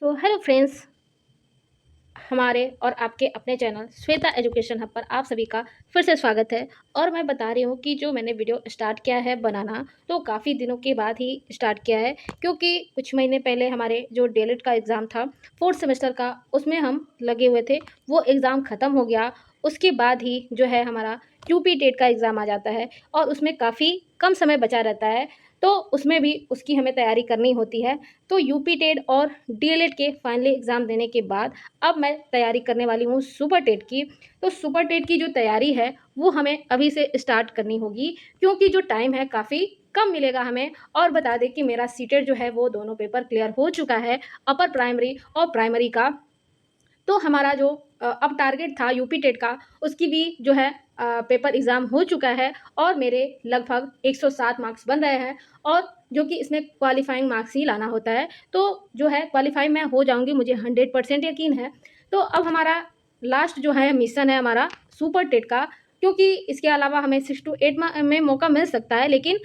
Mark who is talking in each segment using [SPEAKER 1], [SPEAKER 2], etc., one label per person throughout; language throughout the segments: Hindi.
[SPEAKER 1] हेलो फ्रेंड्स, हमारे और आपके अपने चैनल श्वेता एजुकेशन हब पर आप सभी का फिर से स्वागत है। और मैं बता रही हूँ कि जो मैंने वीडियो स्टार्ट किया है बनाना, तो काफ़ी दिनों के बाद ही स्टार्ट किया है, क्योंकि कुछ महीने पहले हमारे जो डीएलएड का एग्ज़ाम था फोर्थ सेमेस्टर का, उसमें हम लगे हुए थे। वो एग्ज़ाम ख़त्म हो गया, उसके बाद ही जो है हमारा यूपी टेट का एग्ज़ाम आ जाता है और उसमें काफ़ी कम समय बचा रहता है, तो उसमें भी उसकी हमें तैयारी करनी होती है। तो यूपी टेट और डीएलएड के फाइनली एग्ज़ाम देने के बाद अब मैं तैयारी करने वाली हूँ सुपर टेट की। तो सुपर टेट की जो तैयारी है वो हमें अभी से स्टार्ट करनी होगी, क्योंकि जो टाइम है काफ़ी कम मिलेगा हमें। और बता दें कि मेरा सीटेट जो है वो दोनों पेपर क्लियर हो चुका है, अपर प्राइमरी और प्राइमरी का। तो हमारा जो अब टारगेट था यूपी टेट का, उसकी भी जो है पेपर एग्ज़ाम हो चुका है और मेरे लगभग 107 मार्क्स बन रहे हैं, और जो कि इसमें क्वालिफाइंग मार्क्स ही लाना होता है। तो जो है क्वालिफाई मैं हो जाऊँगी, मुझे 100% यकीन है। तो अब हमारा लास्ट जो है मिशन है हमारा सुपर टेट का, क्योंकि इसके अलावा हमें 6 टू 8 में मौका मिल सकता है, लेकिन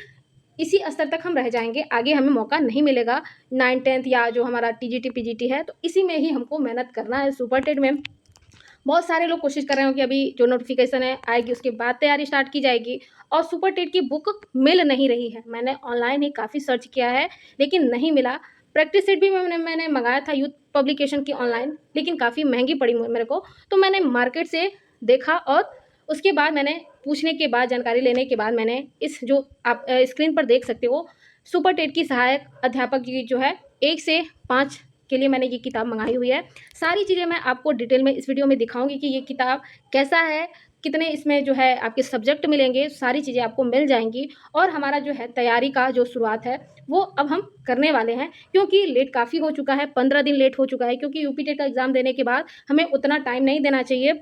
[SPEAKER 1] इसी स्तर तक हम रह जाएँगे, आगे हमें मौका नहीं मिलेगा। 9th-10th या जो हमारा टीजीटी, पीजीटी है, तो इसी में ही हमको मेहनत करना है सुपर टेट में। बहुत सारे लोग कोशिश कर रहे हो कि अभी जो नोटिफ़िकेशन है आएगी उसके बाद तैयारी स्टार्ट की जाएगी, और सुपर टेट की बुक मिल नहीं रही है। मैंने ऑनलाइन ही काफ़ी सर्च किया है, लेकिन नहीं मिला। प्रैक्टिस सेट भी मैंने मँगाया था यूथ पब्लिकेशन की ऑनलाइन, लेकिन काफ़ी महँगी पड़ी मेरे को। तो मैंने मार्केट से देखा, और उसके बाद मैंने पूछने के बाद, जानकारी लेने के बाद, मैंने इस जो आप स्क्रीन पर देख सकते हो, सुपर टेट की सहायक अध्यापक की जो है 1 से 5 के लिए मैंने ये किताब मँगाई हुई है। सारी चीज़ें मैं आपको डिटेल में इस वीडियो में दिखाऊँगी कि ये किताब कैसा है, कितने इसमें जो है आपके सब्जेक्ट मिलेंगे, सारी चीज़ें आपको मिल जाएँगी। और हमारा जो है तैयारी का जो शुरुआत है, वो अब हम करने वाले हैं, क्योंकि लेट काफ़ी हो चुका है, 15 दिन लेट हो चुका है, क्योंकि यूपी टेट का एग्ज़ाम देने के बाद हमें उतना टाइम नहीं देना चाहिए,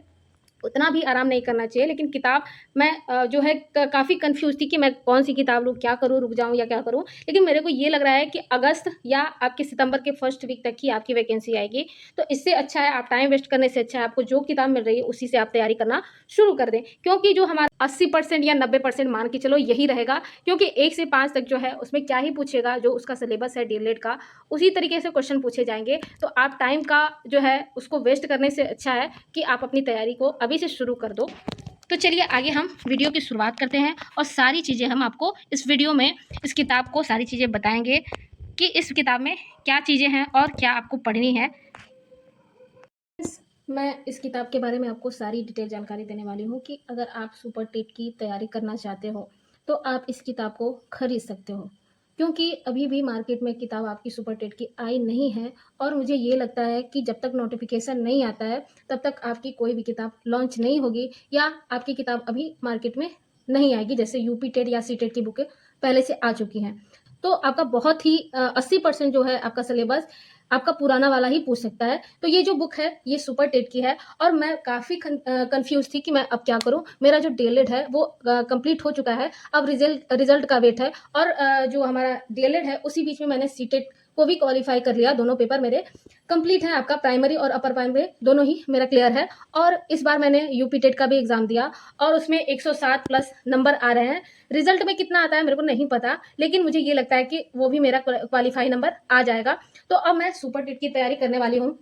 [SPEAKER 1] उतना भी आराम नहीं करना चाहिए। लेकिन किताब मैं जो है काफ़ी कन्फ्यूज़ थी कि मैं कौन-सी किताब लूँ, क्या करूँ, रुक जाऊँ या क्या करूँ? लेकिन मेरे को ये लग रहा है कि अगस्त या आपके सितंबर के फर्स्ट वीक तक ही आपकी वैकेंसी आएगी। तो इससे अच्छा है, आप टाइम वेस्ट करने से अच्छा है, आपको जो किताब मिल रही है उसी से आप तैयारी करना शुरू कर दें। क्योंकि जो हमारा 80% या 90% मान के चलो यही रहेगा, क्योंकि 1 से 5 तक जो है उसमें क्या ही पूछेगा, जो उसका सिलेबस है डीएलएड का, उसी तरीके से क्वेश्चन पूछे जाएँगे। तो आप टाइम का जो है उसको वेस्ट करने से अच्छा है कि आप अपनी तैयारी को अभी से शुरू कर दो। तो चलिए आगे हम वीडियो की शुरुआत करते हैं, और सारी चीज़ें हम आपको इस वीडियो में, इस किताब को सारी चीज़ें बताएँगे कि इस किताब में क्या चीज़ें हैं और क्या आपको पढ़नी है। मैं इस किताब के बारे में आपको सारी डिटेल जानकारी देने वाली हूँ कि अगर आप सुपर टेट की तैयारी करना चाहते हो, तो आप इस किताब को खरीद सकते हो, क्योंकि अभी भी मार्केट में किताब आपकी सुपर टेट की आई नहीं है। और मुझे ये लगता है कि जब तक नोटिफिकेशन नहीं आता है, तब तक आपकी कोई भी किताब लॉन्च नहीं होगी, या आपकी किताब अभी मार्केट में नहीं आएगी। जैसे यूपी टेट या सी टेट की बुकें पहले से आ चुकी हैं, तो आपका बहुत ही 80% जो है आपका सिलेबस आपका पुराना वाला ही पूछ सकता है। तो ये जो बुक है ये सुपर टेट की है, और मैं काफ़ी कन्फ्यूज़ थी कि मैं अब क्या करूँ? मेरा जो डीएलएड है वो कंप्लीट हो चुका है, अब रिज़ल्ट का वेट है, और जो हमारा डीएलएड है उसी बीच में मैंने सीटेट को भी क्वालीफाई कर लिया, दोनों पेपर मेरे कंप्लीट हैं। आपका प्राइमरी और अपर प्राइमरी दोनों ही मेरा क्लियर है, और इस बार मैंने यूपी टेट का भी एग्ज़ाम दिया, और उसमें 107 प्लस नंबर आ रहे हैं। रिज़ल्ट में कितना आता है मेरे को नहीं पता, लेकिन मुझे ये लगता है कि वो भी मेरा क्वालीफाई नंबर आ जाएगा। तो अब मैं सुपर टेट की तैयारी करने वाली हूँ,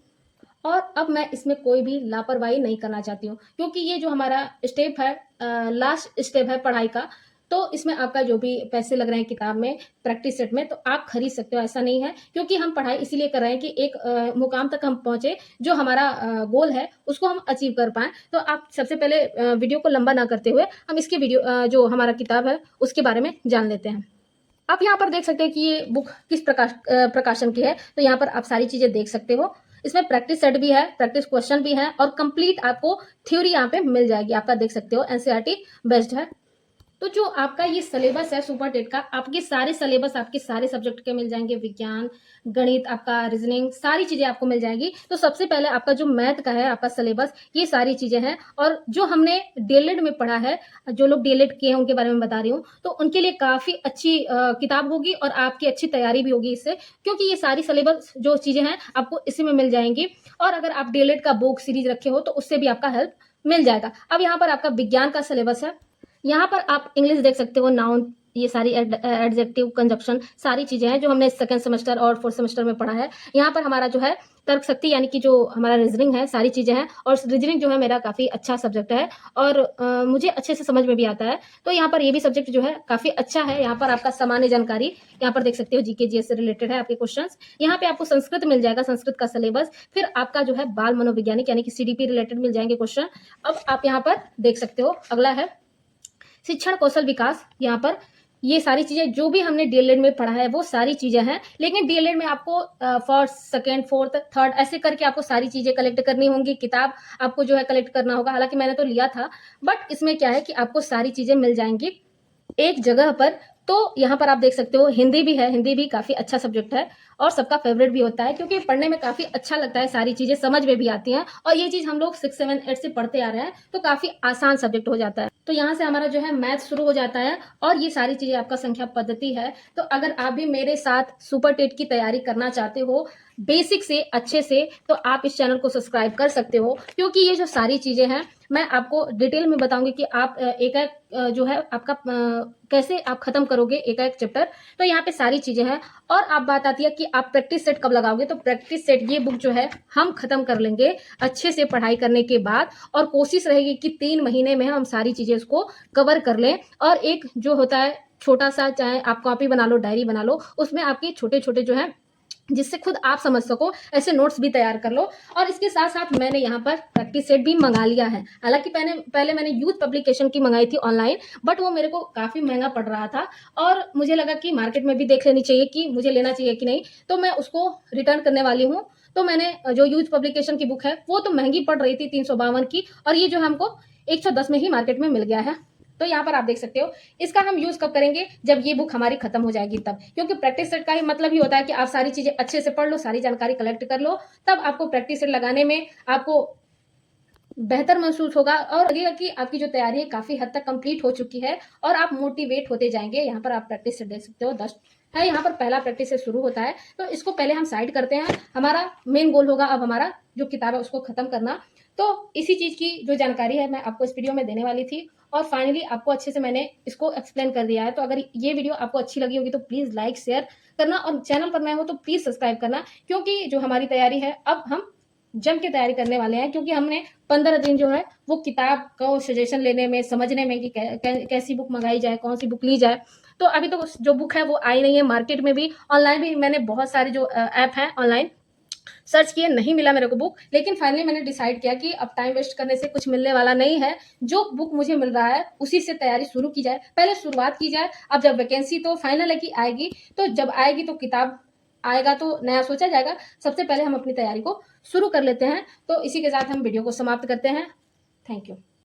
[SPEAKER 1] और अब मैं इसमें कोई भी लापरवाही नहीं करना चाहती हूँ, क्योंकि ये जो हमारा स्टेप है, लास्ट स्टेप है पढ़ाई का। तो इसमें आपका जो भी पैसे लग रहे हैं किताब में, प्रैक्टिस सेट में, तो आप खरीद सकते हो, ऐसा नहीं है। क्योंकि हम पढ़ाई इसीलिए कर रहे हैं कि एक मुकाम तक हम पहुँचे, जो हमारा गोल है उसको हम अचीव कर पाएँ। तो आप सबसे पहले वीडियो को लंबा ना करते हुए हम इसके जो हमारा किताब है उसके बारे में जान लेते हैं। आप यहाँ पर देख सकते हैं कि ये बुक किस प्रकाशन की है, तो यहाँ पर आप सारी चीज़ें देख सकते हो। इसमें प्रैक्टिस सेट भी है, प्रैक्टिस क्वेश्चन भी है, और कंप्लीट आपको थ्योरी यहाँ पे मिल जाएगी। आपका देख सकते हो एनसीईआरटी बेस्ड है। तो जो आपका ये सिलेबस है सुपर टेट का, आपके सारे सिलेबस आपके सारे सब्जेक्ट के मिल जाएंगे, विज्ञान, गणित, आपका रीजनिंग, सारी चीज़ें आपको मिल जाएंगी। तो सबसे पहले आपका जो मैथ का है आपका सिलेबस, ये सारी चीज़ें हैं। और जो हमने डीएलएड में पढ़ा है, जो लोग डीएलएड किए हैं उनके बारे में बता रही हूँ, तो उनके लिए काफ़ी अच्छी किताब होगी, और आपकी अच्छी तैयारी भी होगी इससे, क्योंकि ये सारी सिलेबस जो चीज़ें हैं आपको इसी में मिल जाएंगी। और अगर आप डीएलएड का बुक सीरीज रखे हो तो उससे भी आपका हेल्प मिल जाएगा। अब यहाँ पर आपका विज्ञान का सिलेबस है, यहाँ पर आप इंग्लिश देख सकते हो, नाउन, ये सारी एडजेक्टिव, कंजक्शन, सारी चीज़ें हैं जो हमने सेकंड सेमेस्टर और फोर्थ सेमेस्टर में पढ़ा है। यहाँ पर हमारा जो है तर्क शक्ति यानी कि जो हमारा रीज़निंग है, सारी चीज़ें हैं और रीज़निंग जो है मेरा काफ़ी अच्छा सब्जेक्ट है और मुझे अच्छे से समझ में भी आता है। तो यहाँ पर ये भी सब्जेक्ट जो है काफ़ी अच्छा है। यहाँ पर आपका सामान्य जानकारी, यहाँ पर देख सकते हो जीके, जीएस से रिलेटेड है आपके क्वेश्चंस। यहाँ पे आपको संस्कृत मिल जाएगा, संस्कृत का सिलेबस। फिर आपका जो है बाल मनोवैज्ञानिक यानी कि सीडीपी रिलेटेड मिल जाएँगे क्वेश्चन। अब आप यहाँ पर देख सकते हो, अगला है शिक्षण कौशल विकास। यहाँ पर ये सारी चीज़ें जो भी हमने डीएलएड में पढ़ा है वो सारी चीज़ें हैं, लेकिन डीएलएड में आपको फर्स्ट, सेकंड, फोर्थ, थर्ड ऐसे करके आपको सारी चीज़ें कलेक्ट करनी होंगी, किताब आपको जो है कलेक्ट करना होगा। हालाँकि मैंने तो लिया था, बट इसमें क्या है कि आपको सारी चीज़ें मिल जाएँगी एक जगह पर। तो यहाँ पर आप देख सकते हो हिंदी भी है, हिंदी भी काफ़ी अच्छा सब्जेक्ट है और सबका फेवरेट भी होता है क्योंकि पढ़ने में काफ़ी अच्छा लगता है, सारी चीज़ें समझ में भी आती हैं और ये चीज़ हम लोग 6, 7, 8 से पढ़ते आ रहे हैं, तो काफ़ी आसान सब्जेक्ट हो जाता है। तो यहाँ से हमारा जो है मैथ शुरू हो जाता है और ये सारी चीज़ें आपका संख्या पद्धति है। तो अगर आप भी मेरे साथ सुपर टेट की तैयारी करना चाहते हो बेसिक से अच्छे से, तो आप इस चैनल को सब्सक्राइब कर सकते हो क्योंकि ये जो सारी चीज़ें हैं मैं आपको डिटेल में बताऊंगी कि आप एक-एक जो है आपका कैसे आप खत्म करोगे एक-एक चैप्टर। तो यहाँ पे सारी चीज़ें हैं और आप बात आती है कि आप प्रैक्टिस सेट कब लगाओगे, तो प्रैक्टिस सेट ये बुक जो है हम खत्म कर लेंगे अच्छे से पढ़ाई करने के बाद और कोशिश रहेगी कि 3 महीने में हम सारी चीज़ें इसको कवर कर लें। और एक जो होता है छोटा-सा, चाहे आप कॉपी बना लो, डायरी बना लो, उसमें आपके छोटे-छोटे जो है जिससे खुद आप समझ सको ऐसे नोट्स भी तैयार कर लो। और इसके साथ-साथ मैंने यहाँ पर प्रैक्टिस सेट भी मँगा लिया है। हालाँकि पहले मैंने यूथ पब्लिकेशन की मँगाई थी ऑनलाइन, बट वो मेरे को काफ़ी महँगा पड़ रहा था और मुझे लगा कि मार्केट में भी देख लेनी चाहिए कि मुझे लेना चाहिए कि नहीं, तो मैं उसको रिटर्न करने वाली हूँ। तो मैंने जो यूथ पब्लिकेशन की बुक है, वो तो महँगी पड़ रही थी 352 की और ये जो है हमको 110 में ही मार्केट में मिल गया है। तो यहाँ पर आप देख सकते हो, इसका हम यूज़ कब करेंगे? जब ये बुक हमारी खत्म हो जाएगी तब। क्योंकि प्रैक्टिस सेट का ही मतलब ही होता है कि आप सारी चीज़ें अच्छे से पढ़ लो, सारी जानकारी कलेक्ट कर लो, तब आपको प्रैक्टिस सेट लगाने में आपको बेहतर महसूस होगा और लगेगा कि आपकी जो तैयारी है काफ़ी हद तक कंप्लीट हो चुकी है और आप मोटिवेट होते जाएँगे। यहाँ पर आप प्रैक्टिस सेट देख सकते हो 10 है, यहाँ पर पहला प्रैक्टिस सेट शुरू होता है, तो इसको पहले हम साइड करते हैं। हमारा मेन गोल होगा अब हमारा जो किताब है उसको खत्म करना। तो इसी चीज़ की जो जानकारी है मैं आपको इस वीडियो में देने वाली थी और फाइनली आपको अच्छे से मैंने इसको एक्सप्लेन कर दिया है। तो अगर ये वीडियो आपको अच्छी लगी होगी तो प्लीज़ लाइक, शेयर करना और चैनल पर नए हो तो प्लीज़ सब्सक्राइब करना क्योंकि जो हमारी तैयारी है अब हम जम के तैयारी करने वाले हैं क्योंकि हमने 15 दिन जो है वो किताब को सजेशन लेने में, समझने में कि कैसी बुक मंगाई जाए, कौन सी बुक ली जाए। तो अभी तो जो बुक है वो आई नहीं है मार्केट में भी, ऑनलाइन भी मैंने बहुत सारे जो ऐप हैं ऑनलाइन सर्च किए, नहीं मिला मेरे को बुक। लेकिन फाइनली मैंने डिसाइड किया कि अब टाइम वेस्ट करने से कुछ मिलने वाला नहीं है। जो बुक मुझे मिल रहा है उसी से तैयारी शुरू की जाए, पहले शुरुआत की जाए। अब जब वैकेंसी तो फाइनल है कि आएगी, तो जब आएगी तो किताब आएगा तो नया सोचा जाएगा। सबसे पहले हम अपनी तैयारी को शुरू कर लेते हैं। तो इसी के साथ हम वीडियो को समाप्त करते हैं। Thank you.